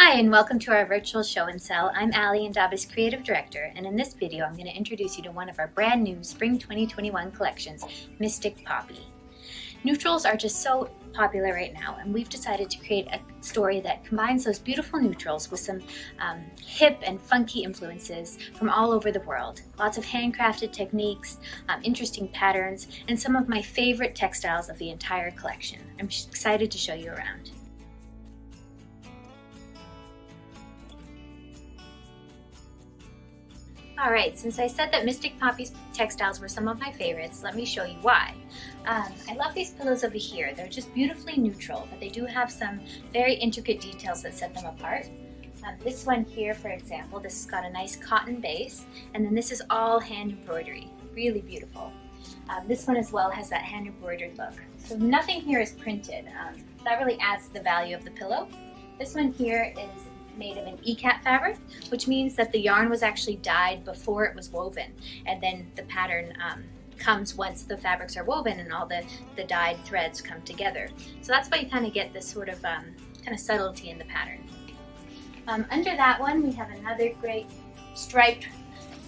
Hi, and welcome to our virtual show and sell. I'm Allie, Indaba's creative director, and in this video I'm going to introduce you to one of our brand new Spring 2021 collections, Mystic Poppy. Neutrals are just so popular right now, and we've decided to create a story that combines those beautiful neutrals with some hip and funky influences from all over the world. Lots of handcrafted techniques, interesting patterns, and some of my favorite textiles of the entire collection. I'm excited to show you around. Alright, since I said that Mystic Poppy's textiles were some of my favorites, let me show you why. I love these pillows over here. They're just beautifully neutral, but they do have some very intricate details that set them apart. This one here, for example, this has got a nice cotton base, and then this is all hand embroidery. Really beautiful. This one as well has that hand embroidered look. So nothing here is printed. That really adds to the value of the pillow. This one here is made of an ikat fabric, which means that the yarn was actually dyed before it was woven, and then the pattern comes once the fabrics are woven and all the dyed threads come together. So that's why you kind of get this sort of subtlety in the pattern. Under that one we have another great striped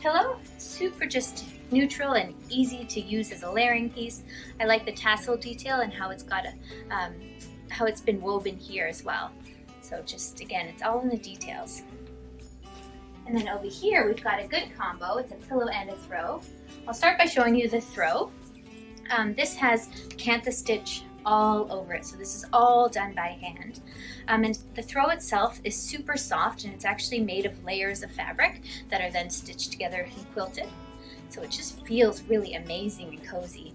pillow, super just neutral and easy to use as a layering piece. I like the tassel detail and how it's got how it's been woven here as well. So just, again, it's all in the details. And then over here, we've got a good combo. It's a pillow and a throw. I'll start by showing you the throw. This has cantha stitch all over it. So this is all done by hand. And the throw itself is super soft, and it's actually made of layers of fabric that are then stitched together and quilted. So it just feels really amazing and cozy.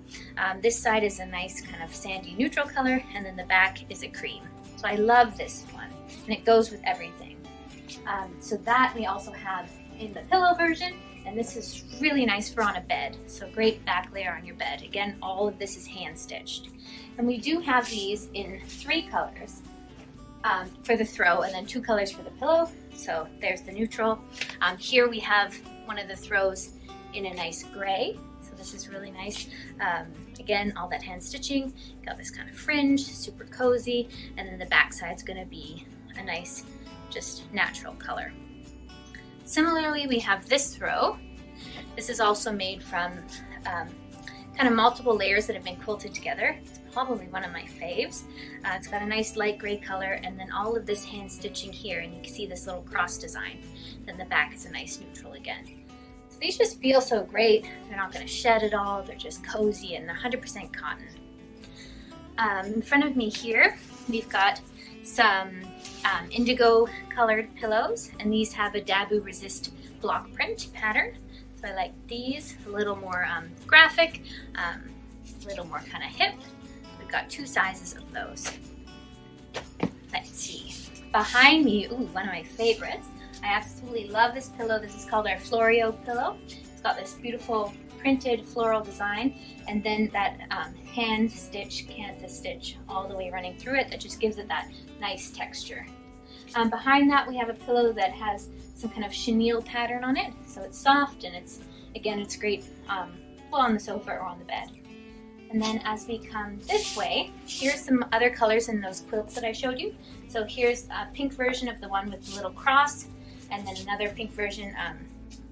This side is a nice kind of sandy neutral color, and then the back is a cream. So I love this one, and it goes with everything. So that we also have in the pillow version, and this is really nice for on a bed. So great back layer on your bed. Again, all of this is hand stitched. And we do have these in 3 colors for the throw, and then 2 colors for the pillow. So there's the neutral. Here we have one of the throws in a nice gray. So this is really nice. Again, all that hand stitching, got this kind of fringe, super cozy, and then the back side's gonna be a nice, just natural color. Similarly, we have this throw. This is also made from kind of multiple layers that have been quilted together. It's probably one of my faves. It's got a nice light gray color, and then all of this hand stitching here, and you can see this little cross design. Then the back is a nice neutral again. So these just feel so great. They're not going to shed at all. They're just cozy and 100% cotton. In front of me here, we've got some indigo colored pillows, and these have a Dabu resist block print pattern. So I like these, a little more graphic, a little more kind of hip. We've got 2 sizes of those. Let's see. Behind me, ooh, one of my favorites. I absolutely love this pillow. This is called our Florio pillow. It's got this beautiful printed floral design, and then that hand stitch, cantha stitch all the way running through it that just gives it that nice texture. Behind that we have a pillow that has some kind of chenille pattern on it. So it's soft, and it's great well on the sofa or on the bed. And then as we come this way, here's some other colors in those quilts that I showed you. So here's a pink version of the one with the little cross, and then another pink version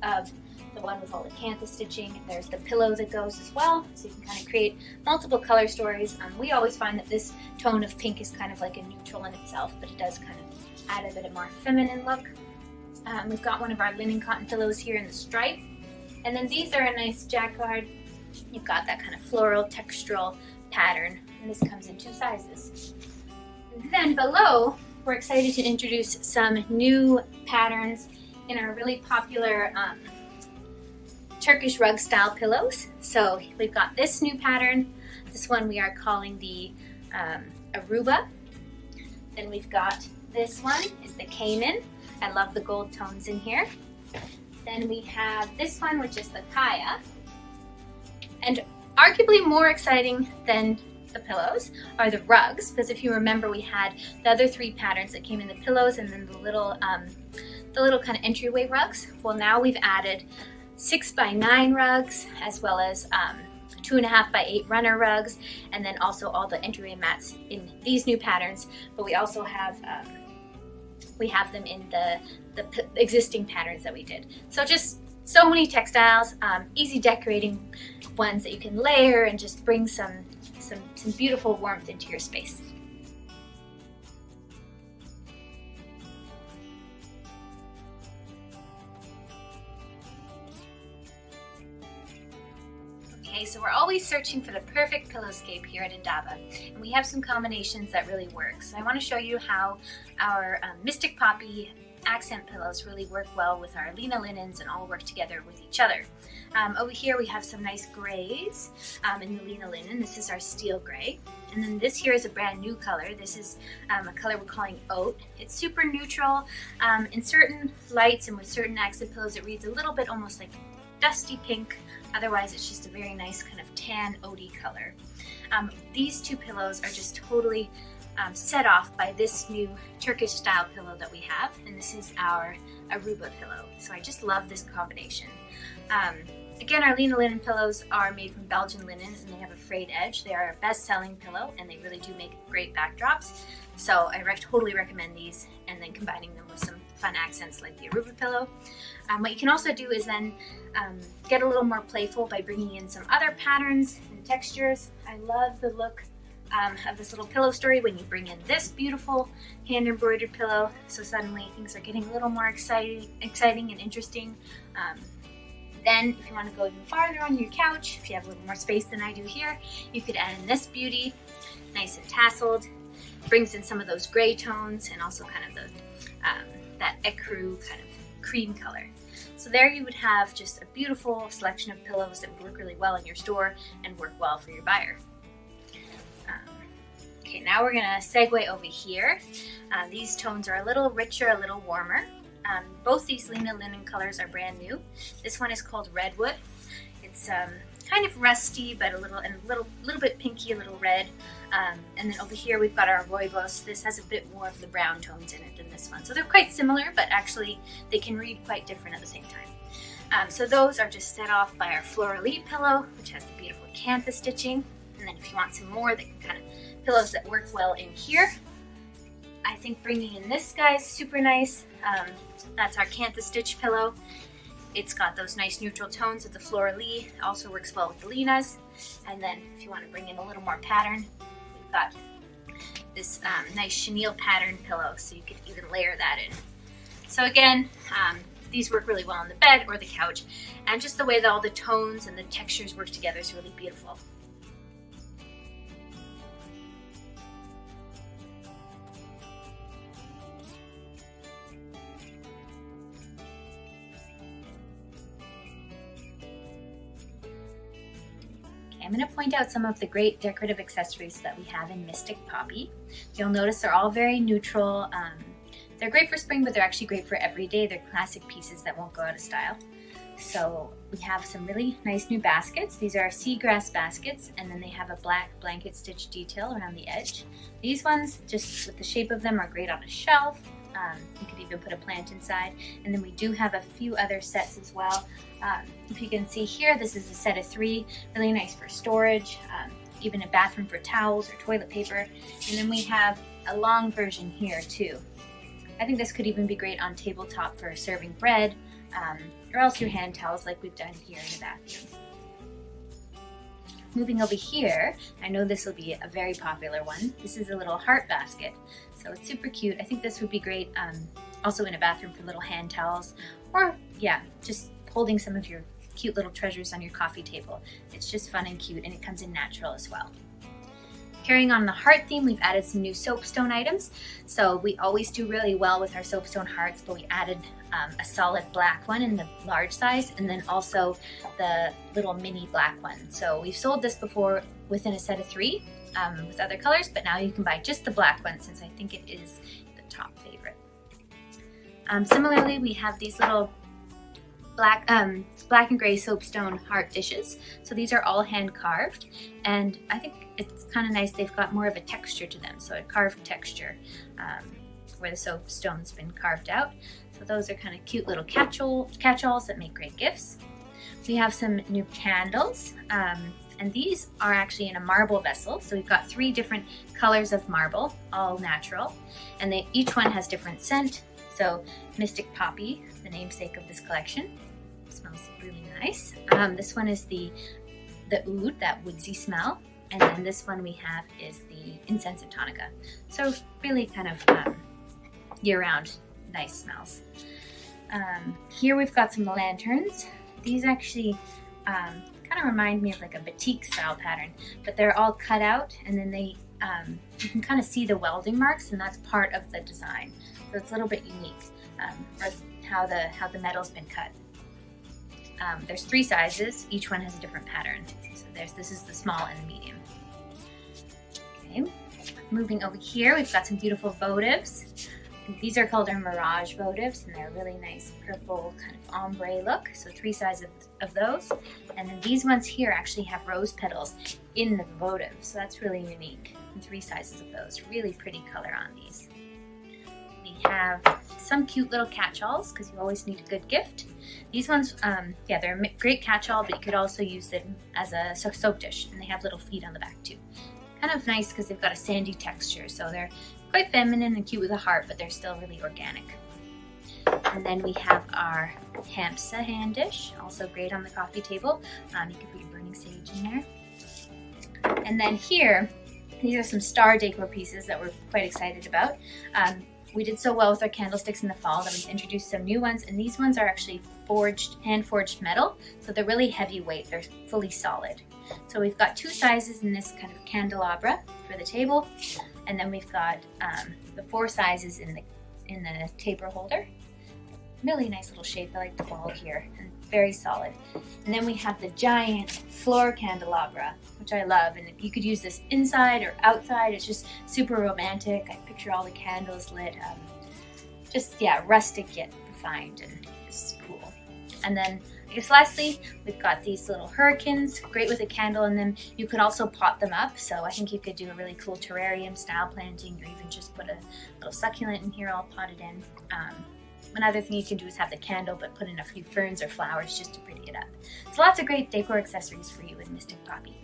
of the one with all the cantha stitching. There's the pillow that goes as well, so you can kind of create multiple color stories. We always find that this tone of pink is kind of like a neutral in itself, but it does kind of add a bit of more feminine look. We've got one of our linen cotton pillows here in the stripe, and then these are a nice jacquard. You've got that kind of floral textural pattern, and this comes in 2 sizes. Then below, we're excited to introduce some new patterns in our really popular Turkish rug style pillows. So we've got this new pattern. This one we are calling the Aruba. Then we've got this one is the Cayman. I love the gold tones in here. Then we have this one, which is the Kaya. And arguably more exciting than the pillows are the rugs, because if you remember, we had the other 3 patterns that came in the pillows, and then the little kind of entryway rugs. Well, now we've added 6x9 rugs, as well as 2.5x8 runner rugs, and then also all the entryway mats in these new patterns. But we also have we have them in the existing patterns that we did. So just so many textiles, easy decorating ones that you can layer and just bring some beautiful warmth into your space. Okay, so we're always searching for the perfect pillowscape here at Indaba, and we have some combinations that really work. So I want to show you how our Mystic Poppy accent pillows really work well with our Lena linens and all work together with each other. Over here we have some nice grays in the Lena linen. This is our steel gray. And then this here is a brand new color. This is a color we're calling oat. It's super neutral. In certain lights and with certain accent pillows it reads a little bit almost like dusty pink. Otherwise it's just a very nice kind of tan oaty color. These two pillows are just totally set off by this new Turkish style pillow that we have, and this is our Aruba pillow. So I just love this combination. Again, our Lena linen pillows are made from Belgian linen and they have a frayed edge. They are our best-selling pillow and they really do make great backdrops. So I totally recommend these, and then combining them with some fun accents like the Aruba pillow. What you can also do is then get a little more playful by bringing in some other patterns and textures. I love the look of this little pillow story when you bring in this beautiful hand embroidered pillow. So suddenly things are getting a little more exciting and interesting. Then if you want to go even farther on your couch, if you have a little more space than I do here, you could add in this beauty, nice and tasseled. Brings in some of those gray tones and also kind of the that ecru kind of cream color. So there you would have just a beautiful selection of pillows that would work really well in your store and work well for your buyer. Okay, now we're gonna segue over here. These tones are a little richer, a little warmer. Both these Lena linen colors are brand new. This one is called Redwood. It's kind of rusty, but a little bit pinky, a little red. And then over here we've got our Rooibos. This has a bit more of the brown tones in it than this one. So they're quite similar, but actually they can read quite different at the same time. So those are just set off by our Fleur-de-Lis pillow, which has the beautiful cantha stitching. And then if you want some more, they can kind of pillows that work well in here. I think bringing in this guy's super nice. That's our cantha stitch pillow. It's got those nice neutral tones of the Fleur-de-Lis. It also works well with the Lenas. And then if you want to bring in a little more pattern, we've got this nice chenille pattern pillow, so you could even layer that in. So again, these work really well on the bed or the couch, and just the way that all the tones and the textures work together is really beautiful. I'm going to point out some of the great decorative accessories that we have in Mystic Poppy. You'll notice they're all very neutral. They're great for spring, but they're actually great for every day. They're classic pieces that won't go out of style. So we have some really nice new baskets. These are seagrass baskets, and then they have a black blanket stitch detail around the edge. These ones, just with the shape of them, are great on a shelf. You could even put a plant inside. And then we do have a few other sets as well. If you can see here, this is a set of 3, really nice for storage, even a bathroom for towels or toilet paper. And then we have a long version here too. I think this could even be great on tabletop for serving bread, or else your hand towels like we've done here in the bathroom. Moving over here, I know this will be a very popular one. This is a little heart basket. So it's super cute. I think this would be great also in a bathroom for little hand towels, or yeah, just holding some of your cute little treasures on your coffee table. It's just fun and cute, and it comes in natural as well. Carrying on the heart theme, we've added some new soapstone items. So we always do really well with our soapstone hearts, but we added a solid black one in the large size, and then also the little mini black one. So we've sold this before within a set of 3 with other colors, but now you can buy just the black one since I think it is the top favorite. Similarly, we have these little black and gray soapstone heart dishes. So these are all hand carved, and I think it's kind of nice. They've got more of a texture to them, so a carved texture where the soapstone's been carved out. So those are kind of cute little catch-alls that make great gifts. We have some new candles, and And these are actually in a marble vessel. So we've got 3 different colors of marble, all natural. And each one has different scent. So Mystic Poppy, the namesake of this collection, smells really nice. This one is the oud, that woodsy smell. And then this one we have is the incense and tonica. So really kind of year-round nice smells. Here we've got some lanterns. These actually kind of remind me of like a batik style pattern, but they're all cut out, and then you can kind of see the welding marks, and that's part of the design. So it's a little bit unique, or how the metal's been cut. There's 3 sizes. Each one has a different pattern. So this is the small and the medium. Okay, moving over here, we've got some beautiful votives. These are called our Mirage votives, and they're a really nice purple kind of ombre look. So 3 sizes of those. And then these ones here actually have rose petals in the votive. So that's really unique. And 3 sizes of those. Really pretty color on these. We have some cute little catch-alls, because you always need a good gift. These ones, yeah, they're a great catch-all, but you could also use them as a soap dish, and they have little feet on the back too. Kind of nice because they've got a sandy texture, so they're quite feminine and cute with a heart, but they're still really organic. And then we have our Hampsa hand dish, also great on the coffee table. You can put your burning sage in there. And then here, these are some star decor pieces that we're quite excited about. We did so well with our candlesticks in the fall that we've introduced some new ones, and these ones are actually hand-forged metal, so they're really heavyweight. They're fully solid. So we've got 2 sizes in this kind of candelabra for the table, and then we've got the 4 sizes in the taper holder. Really nice little shape. I like the ball here, and very solid. And then we have the giant floor candelabra, which I love, and you could use this inside or outside. It's just super romantic. I picture all the candles lit. Just, yeah, rustic yet refined, and just cool. And then I guess lastly, we've got these little hurricanes, great with a candle in them. You could also pot them up, so I think you could do a really cool terrarium style planting, or even just put a little succulent in here all potted in. Another thing you can do is have the candle, but put in a few ferns or flowers just to pretty it up. So lots of great decor accessories for you with Mystic Poppy.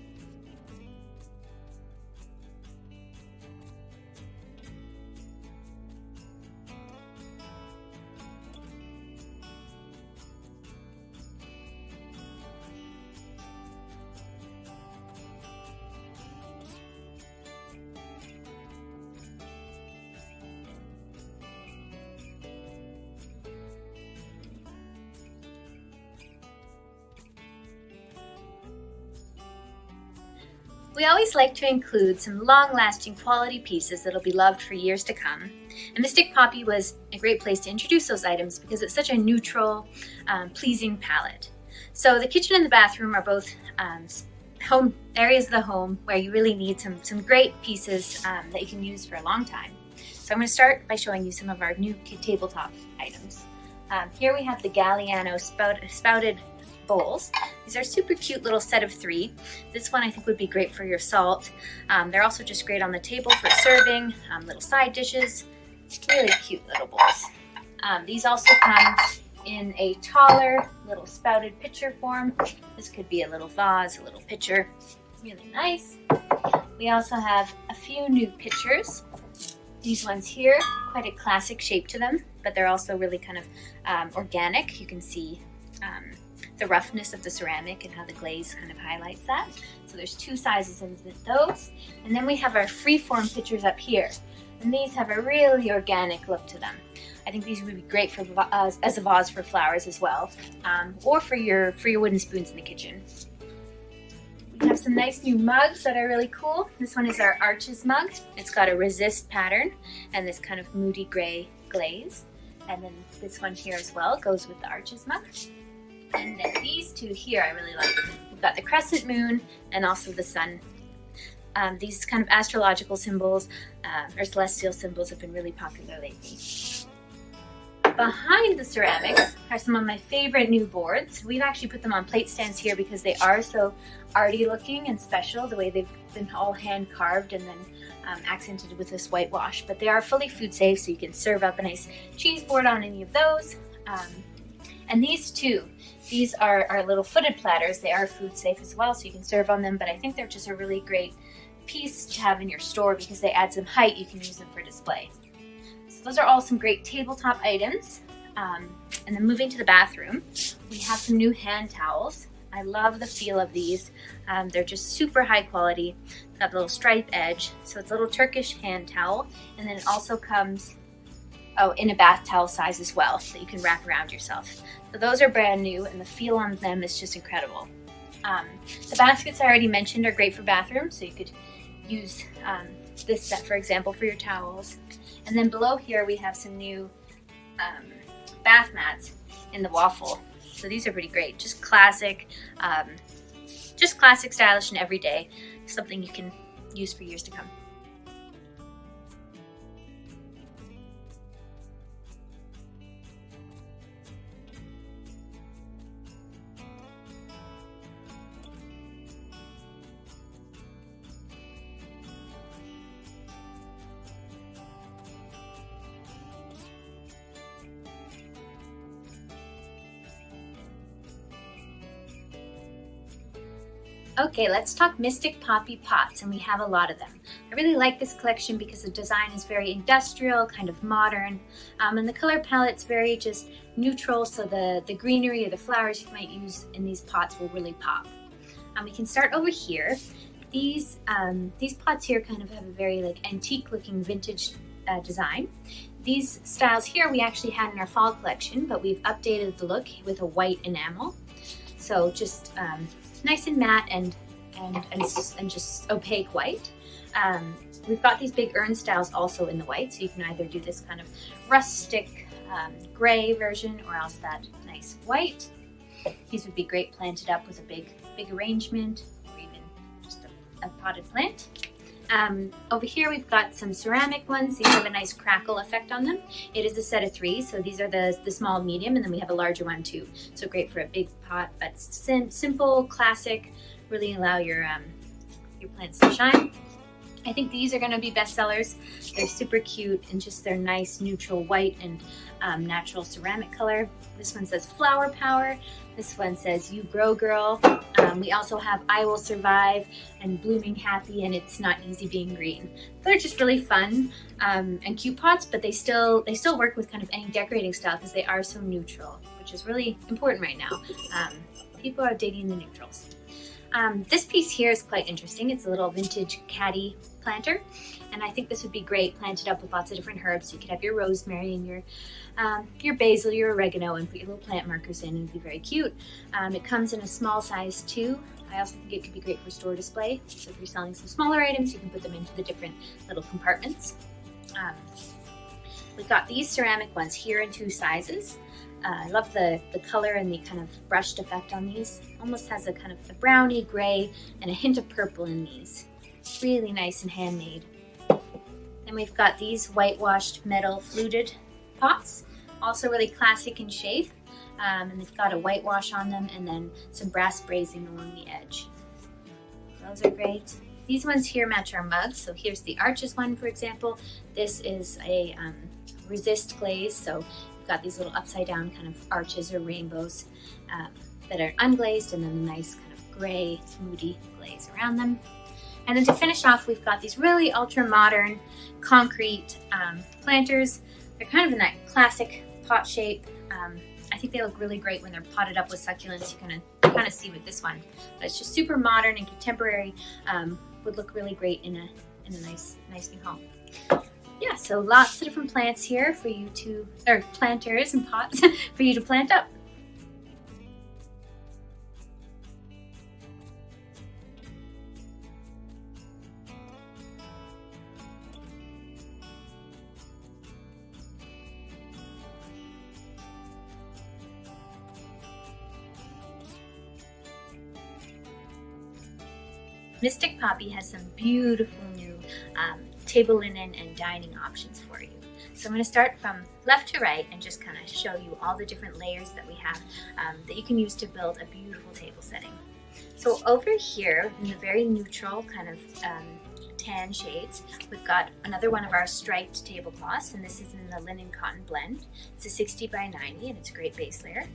We always like to include some long-lasting quality pieces that'll be loved for years to come. And Mystic Poppy was a great place to introduce those items because it's such a neutral, pleasing palette. So the kitchen and the bathroom are both home areas of the home where you really need some great pieces that you can use for a long time. So I'm going to start by showing you some of our new tabletop items. Here we have the Galliano spouted bowls. These are super cute little set of 3. This one I think would be great for your salt. They're also just great on the table for serving, little side dishes. Really cute little bowls. These also come in a taller little spouted pitcher form. This could be a little vase, a little pitcher. Really nice. We also have a few new pitchers. These ones here, quite a classic shape to them, but they're also really kind of organic. You can see the roughness of the ceramic and how the glaze kind of highlights that. So there's 2 sizes in those. And then we have our freeform pitchers up here. And these have a really organic look to them. I think these would be great for as a vase for flowers as well, or for your wooden spoons in the kitchen. We have some nice new mugs that are really cool. This one is our Arches mug. It's got a resist pattern and this kind of moody gray glaze. And then this one here as well goes with the Arches mug. And then these 2 here I really like. We've got the crescent moon and also the sun. These kind of astrological symbols or celestial symbols have been really popular lately. Behind the ceramics are some of my favorite new boards. We've actually put them on plate stands here because they are so arty looking and special, the way they've been all hand carved and then accented with this whitewash. But they are fully food safe, so you can serve up a nice cheese board on any of those. And these 2, These are our little footed platters. They are food safe as well, so you can serve on them, but I think they're just a really great piece to have in your store because they add some height. You can use them for display. So those are all some great tabletop items. And then moving to the bathroom, we have some new hand towels. I love the feel of these. They're just super high quality. It's got a little stripe edge, so it's a little Turkish hand towel, and then it also comes in a bath towel size as well, that you can wrap around yourself. So those are brand new, and the feel on them is just incredible. The baskets I already mentioned are great for bathrooms, so you could use this set, for example, for your towels. And then below here we have some new bath mats in the waffle. So these are pretty great. Just classic, stylish, and everyday. Something you can use for years to come. Okay, let's talk Mystic Poppy pots, and we have a lot of them. I really like this collection because the design is very industrial, kind of modern, and the color palette's very just neutral, so the greenery or the flowers you might use in these pots will really pop. We can start over here. These pots here kind of have a very antique looking vintage design. These styles here we actually had in our fall collection, but we've updated the look with a white enamel. So just nice and matte and just opaque white. We've got these big urn styles also in the white, so you can either do this kind of rustic gray version or else that nice white. These would be great planted up with a big arrangement, or even just a potted plant. Over here we've got some ceramic ones. These have a nice crackle effect on them. It is a set of 3, so these are the small, medium, and then we have a larger one too. So great for a big pot, but simple, classic, really allow your plants to shine. I think these are going to be bestsellers. They're super cute and just their nice neutral white and natural ceramic color. This one says flower power. This one says you grow girl. We also have I will survive and blooming happy and it's not easy being green. They're just really fun and cute pots, but they still work with kind of any decorating style because they are so neutral, which is really important right now. People are digging the neutrals. This piece here is quite interesting. It's a little vintage caddy planter, and I think this would be great planted up with lots of different herbs. So you could have your rosemary and your basil, your oregano, and put your little plant markers in, and it'd be very cute. It comes in a small size too. I also think it could be great for store display. So if you're selling some smaller items, you can put them into the different little compartments. We've got these ceramic ones here in 2 sizes. I love the color and the kind of brushed effect on these. Almost has a kind of a browny gray and a hint of purple in these. Really nice and handmade. Then we've got these whitewashed metal fluted pots. Also really classic in shape. And they've got a whitewash on them and then some brass brazing along the edge. Those are great. These ones here match our mugs. So here's the Arches one, for example. This is a resist glaze. So got these little upside down kind of arches or rainbows that are unglazed, and then a nice kind of gray moody glaze around them. And then to finish off, we've got these really ultra modern concrete planters. They're kind of in that classic pot shape. I think they look really great when they're potted up with succulents. You kind of see with this one, but it's just super modern and contemporary. Would look really great in a nice new home. Yeah, so lots of different plants here for you to, or planters and pots for you to plant up. Mystic Poppy has some beautiful new table linen and dining options for you. So I'm going to start from left to right and just kind of show you all the different layers that we have that you can use to build a beautiful table setting. So over here in the very neutral kind of tan shades, we've got another one of our striped tablecloths, and this is in the linen cotton blend. It's a 60 by 90 and it's a great base layer.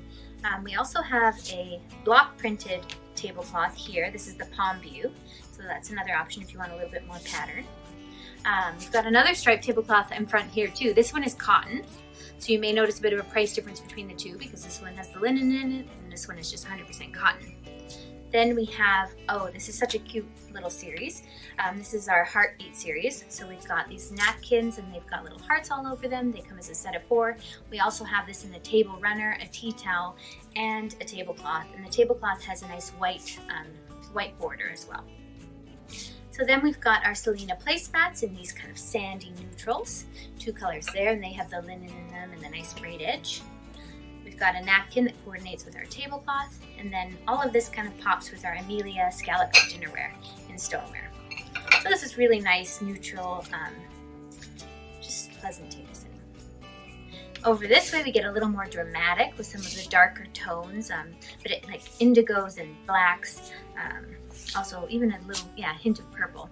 We also have a block printed tablecloth here. This is the palm view, so that's another option if you want a little bit more pattern. We've got another striped tablecloth in front here too. This one is cotton, so you may notice a bit of a price difference between the two because this one has the linen in it and this one is just 100% cotton. Then we have, oh, this is such a cute little series. This is our Heartbeat series. So we've got these napkins and they've got little hearts all over them. They come as a set of 4. We also have this in the table runner, a tea towel, and a tablecloth. And the tablecloth has a nice white border as well. So then we've got our Selena placemats in these kind of sandy neutrals. 2 colors there, and they have the linen in them and the nice frayed edge. We've got a napkin that coordinates with our tablecloth, and then all of this kind of pops with our Amelia scalloped dinnerware and stoneware. So this is really nice, neutral, just pleasant table setting. Over this way we get a little more dramatic with some of the darker tones, like indigos and blacks, also even a little hint of purple.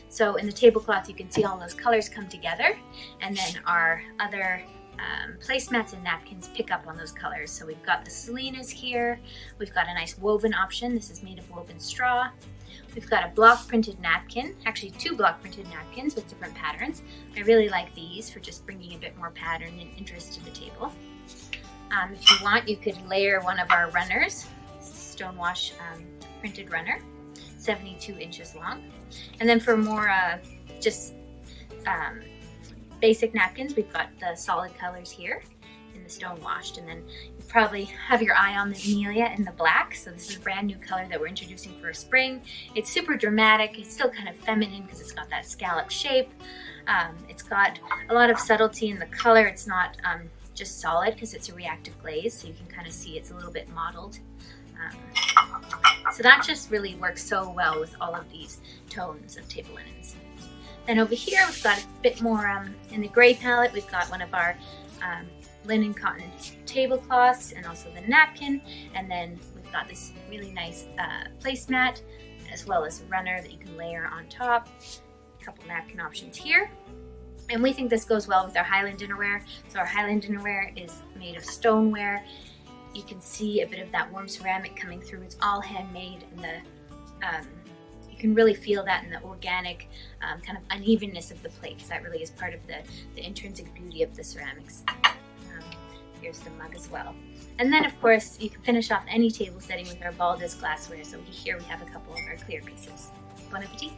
So in the tablecloth you can see all those colors come together, and then our other placemats and napkins pick up on those colors. So we've got the Selenas here, we've got a nice woven option. This is made of woven straw. We've got a block printed napkin, actually 2 block printed napkins with different patterns. I really like these for just bringing a bit more pattern and interest to the table. If you want, you could layer one of our runners, stonewash printed runner, 72 inches long. And then for more basic napkins, we've got the solid colors here in the stone washed, and then you probably have your eye on the Amelia in the black. So this is a brand new color that we're introducing for spring. It's super dramatic. It's still kind of feminine because it's got that scallop shape. It's got a lot of subtlety in the color. It's not just solid because it's a reactive glaze, so you can kind of see it's a little bit mottled. So that just really works so well with all of these tones of table linens. Then over here we've got a bit more in the gray palette. We've got one of our linen cotton tablecloths and also the napkin, and then we've got this really nice placemat as well as a runner that you can layer on top. A couple napkin options here, and we think this goes well with our Highland dinnerware. So our Highland dinnerware is made of stoneware. You can see a bit of that warm ceramic coming through. It's all handmade, and you can really feel that in the organic kind of unevenness of the plates. That really is part of the intrinsic beauty of the ceramics. Here's the mug as well. And then of course you can finish off any table setting with our Valdez glassware. So here we have a couple of our clear pieces. Bon appetit!